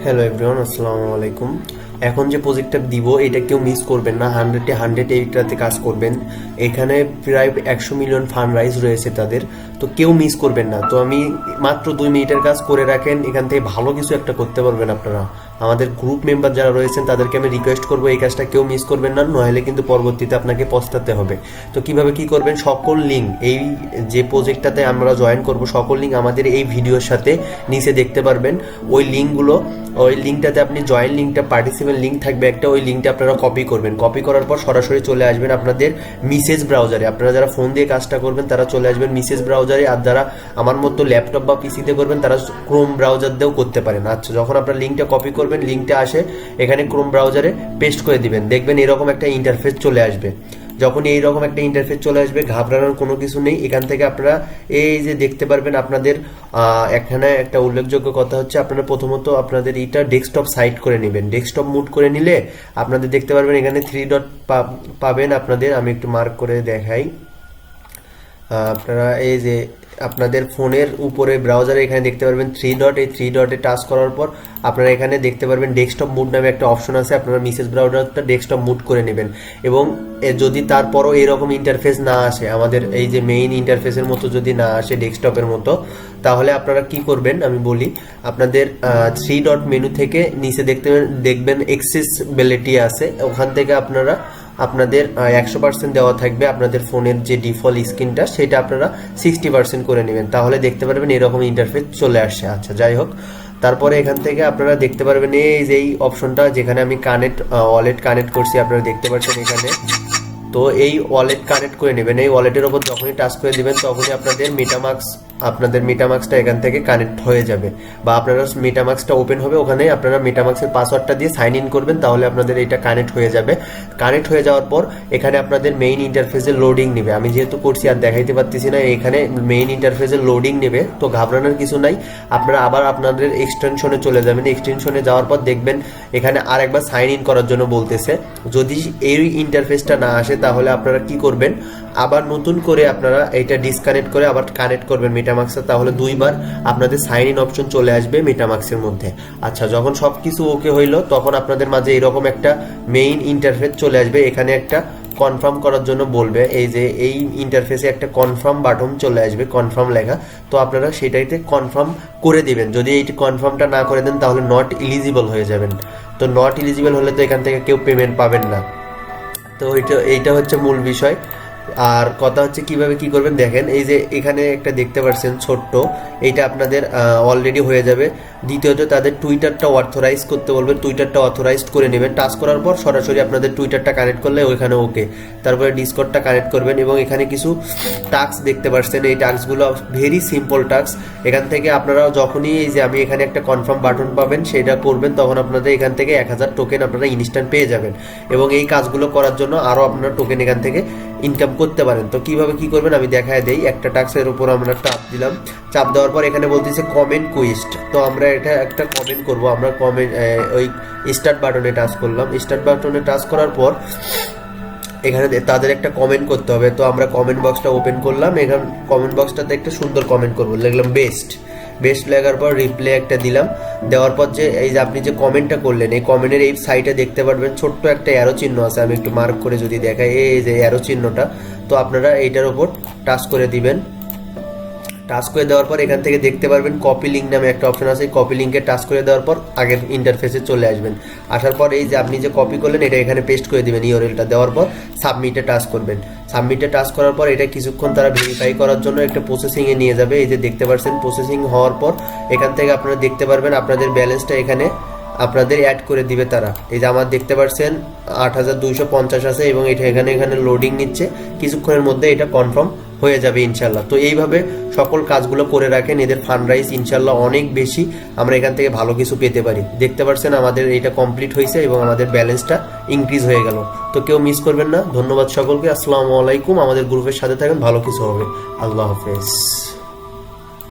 Hello everyone, আসসালামু আলাইকুম। এখন যে প্রজেক্টটা দিব এটা কেউ মিস করবেন না। 100 এইটাতে কাজ করবেন। এখানে প্রায় 100 মিলিয়ন ফান্ড রাইজ রয়েছে তাদের, তো কেউ মিস করবেন না। তো আমি মাত্র 2 মিনিটের কাজ করে রাখেন, এখান থেকে ভালো কিছু একটা করতে পারবেন আপনারা। আমাদের গ্রুপ মেম্বার যারা রয়েছেন তাদেরকে আমি রিকোয়েস্ট করবো এই কাজটা কেউ মিস করবেন না, নইলে কিন্তু পরবর্তীতে আপনাকে পস্তাতে হবে। তো কিভাবে কি করবেন, সকল লিঙ্ক এই যে প্রজেক্টটাতে আমরা জয়েন করব সকল লিঙ্ক আমাদের এই ভিডিওর সাথে নিচে দেখতে পারবেন। ওই লিঙ্কটাতে আপনি জয়েন লিঙ্কটা, পার্টিসিপেন্ট লিঙ্ক থাকবে একটা, ওই লিঙ্কটা আপনারা কপি করবেন। কপি করার পর সরাসরি চলে আসবেন আপনাদের মেসেজ ব্রাউজারে। আপনারা যারা ফোন দিয়ে কাজটা করবেন তারা চলে আসবেন মেসেজ ব্রাউজারে, আর যারা আমার মতো ল্যাপটপ বা পিসিতে করবেন তারা ক্রোম ব্রাউজার দিয়েও করতে পারেন। আচ্ছা, যখন আপনার লিঙ্কটা কপি করবেন, লিঙ্কটা আসে এখানে ক্রোম ব্রাউজারে পেস্ট করে দিবেন, দেখবেন এরকম একটা ইন্টারফেস চলে আসবে। যখন এইরকম একটা ইন্টারফেস চলে আসবে, ঘাবড়ানোর কোনো কিছু নেই। এখান থেকে আপনারা এই যে দেখতে পারবেন আপনাদের এখানে একটা উল্লেখযোগ্য কথা হচ্ছে, আপনারা প্রথমত আপনাদের এইটা ডেস্কটপ সাইট করে নেবেন। ডেস্কটপ মুড করে নিলে আপনাদের দেখতে পারবেন এখানে 3 ডট পাবেন আপনাদের। আমি একটু মার্ক করে দেখাই। আপনারা এই যে আপনাদের ফোনের উপরে ব্রাউজারে এখানে দেখতে পারবেন 3 ডট, এই 3 ডটে টাচ করার পর আপনারা এখানে দেখতে পারবেন ডেস্কটপ মুড নামে একটা অপশন আছে। আপনারা মেসেজ ব্রাউজারটা ডেস্কটপ মুড করে নেবেন, এবং যদি তারপরও এরকম ইন্টারফেস না আসে, আমাদের এই যে মেইন ইন্টারফেসের মতো যদি না আসে ডেস্কটপের মতো, তাহলে আপনারা কি করবেন আমি বলি। আপনাদের 3 ডট মেনু থেকে নিচে দেখবেন অ্যাক্সেসিবিলিটি আছে, ওখান থেকে আপনারা আপনাদের 100% দেওয়া থাকবে আপনাদের ফোনের যে ডিফল্ট স্ক্রিনটা, সেটা আপনারা 60% করে নেবেন, তাহলে দেখতে পারবেন এরকম ইন্টারফেস চলে আসছে। আচ্ছা, যাই হোক, তারপরে এখান থেকে আপনারা দেখতে পারবেন এই যে এই অপশনটা যেখানে আমি ওয়ালেট কানেক্ট করছি, আপনারা দেখতে পাচ্ছেন এখানে। তো এই ওয়ালেট কানেক্ট করে নেবেন। এই ওয়ালেটের ওপর যখনই টাচ করে দিবেন তখনই আপনাদের মেটামাস্কটা এখান থেকে কানেক্ট হয়ে যাবে, বা আপনারা মেটামাস্কটা ওপেন হবে, ওখানে আপনারা মেটামাস্কের পাসওয়ার্ডটা দিয়ে সাইন ইন করবেন, তাহলে আপনাদের এটা কানেক্ট হয়ে যাবে। কানেক্ট হয়ে যাওয়ার পর এখানে আপনাদের মেইন ইন্টারফেসে লোডিং নেবে। আমি যেহেতু করছি আর দেখাইতে পারতেছি না, এখানে মেইন ইন্টারফেসে লোডিং নেবে, তো ঘাবড়ানোর কিছু নাই। আপনারা আবার আপনাদের এক্সটেনশনে চলে যাবেন। এক্সটেনশনে যাওয়ার পর দেখবেন এখানে আরেকবার সাইন ইন করার জন্য বলতেছে। যদি এই ইন্টারফেসটা না আসে তাহলে আপনারা কি করবেন, আবার নতুন করে আপনারা এটা ডিসকানেক্ট করে আবার কানেক্ট করবেন মেটামাস্কটা, তাহলে 2বার আপনাদের সাইন ইন অপশন চলে আসবে মেটামাস্কের মধ্যে। আচ্ছা, যখন সবকিছু ওকে হইলো তখন আপনাদের মাঝে এরকম একটা মেইন ইন্টারফেস চলে আসবে। এখানে একটা কনফার্ম করার জন্য বলবে, এই যে এই ইন্টারফেসে একটা কনফার্ম বাটন চলে আসবে, কনফার্ম লেখা। তো আপনারা সেটাইতে কনফার্ম করে দিবেন। যদি এই কনফার্মটা না করে দেন তাহলে নট এলিজিবল হয়ে যাবেন। তো নট এলিজিবল হলে তো এখান থেকে কেউ পেমেন্ট পাবেন না। তো এইটা হচ্ছে মূল বিষয়। আর কথা হচ্ছে কিভাবে কি করবেন, দেখেন এই যে এখানে একটা দেখতে পাচ্ছেন ছোট্ট, এইটা আপনাদের অলরেডি হয়ে যাবে। দ্বিতীয়ত তাদের টুইটারটা অথরাইজ করতে বলবেন, টুইটারটা অথরাইজড করে নেবেন। টাচ করার পর সরাসরি আপনাদের টুইটারটা কানেক্ট করলে ওইখানে ওকে, তারপরে ডিসকর্ডটা কানেক্ট করবেন, এবং এখানে কিছু টাস্ক দেখতে পাচ্ছেন। এই টাস্কগুলো ভেরি সিম্পল টাস্ক। এখান থেকে আপনারা যখনই এই যে আমি এখানে একটা কনফার্ম বাটন পাবেন সেটা করবেন, তখন আপনাদের এখান থেকে 1000 টোকেন আপনারা ইনস্ট্যান্ট পেয়ে যাবেন, এবং এই কাজগুলো করার জন্য আরও আপনারা টোকেন এখান থেকে ইনকাম করতে পারেন। তো কিভাবে কি করবেন আমি দেখায় দেই। একটা টাস্কের উপর আমরা চাপ দিলাম, চাপ দেওয়ার পর এখানে বলতেছে কমেন্ট কুইস্ট। তো আমরা এটা একটা কমেন্ট করব। আমরা ওই স্টার্ট বাটনে টাচ করলাম। স্টার্ট বাটনে টাচ করার পর এখানে তাদের একটা কমেন্ট করতে হবে। তো আমরা কমেন্ট বক্সটা ওপেন করলাম। এখানে কমেন্ট বক্সটাতে একটা সুন্দর কমেন্ট করবো, লিখলাম বেস্ট লেখার পর রিপ্লে একটা দিলাম। দেওয়ার পর যে এই যে আপনি যে কমেন্টটা করলেন, এই কমেন্টের এই সাইডে দেখতে পারবেন ছোট্ট একটা অ্যারো চিহ্ন আছে। আমি একটু মার্ক করে যদি দেখাই, এই যে অ্যারো চিহ্নটা, তো আপনারা এইটার উপর টাচ করে দিবেন। টাচ করে দেওয়ার পর এখান থেকে দেখতে পারবেন কপি লিঙ্ক নামে একটা অপশন আছে। কপি লিঙ্কে টাচ করে দেওয়ার পর আগের ইন্টারফেসে চলে আসবেন। আসার পর এই যে আপনি যে কপি করলেন এটা এখানে পেস্ট করে দিবেন ইউআরএলটা। দেওয়ার পর সাবমিটে টাচ করবেন। সাবমিটে টাচ করার পর এটা কিছুক্ষণ তারা ভেরিফাই করার জন্য একটা প্রসেসিংয়ে নিয়ে যাবে। এই যে দেখতে পাচ্ছেন প্রসেসিং হওয়ার পর এখান থেকে আপনারা দেখতে পারবেন আপনাদের ব্যালেন্সটা এখানে আপনাদের অ্যাড করে দিবে তারা। এই যে আমার দেখতে পাচ্ছেন 8250 আছে, এবং এটা এখানে লোডিং নিচ্ছে। কিছুক্ষণের মধ্যে এটা কনফার্ম হয়ে যাবে ইনশাল্লাহ। তো এইভাবে সকল কাজগুলো করে রাখেন, এদের ফান্ড রাইজ ইনশাল্লাহ অনেক বেশি, আমরা এখান থেকে ভালো কিছু পেতে পারি। দেখতে পাচ্ছেন আমাদের এটা কমপ্লিট হয়েছে এবং আমাদের ব্যালেন্সটা ইনক্রিজ হয়ে গেল। তো কেউ মিস করবেন না। ধন্যবাদ সকলকে। আসসালামু আলাইকুম। আমাদের গ্রুপের সাথে থাকেন, ভালো কিছু হবে। আল্লাহ হাফেজ।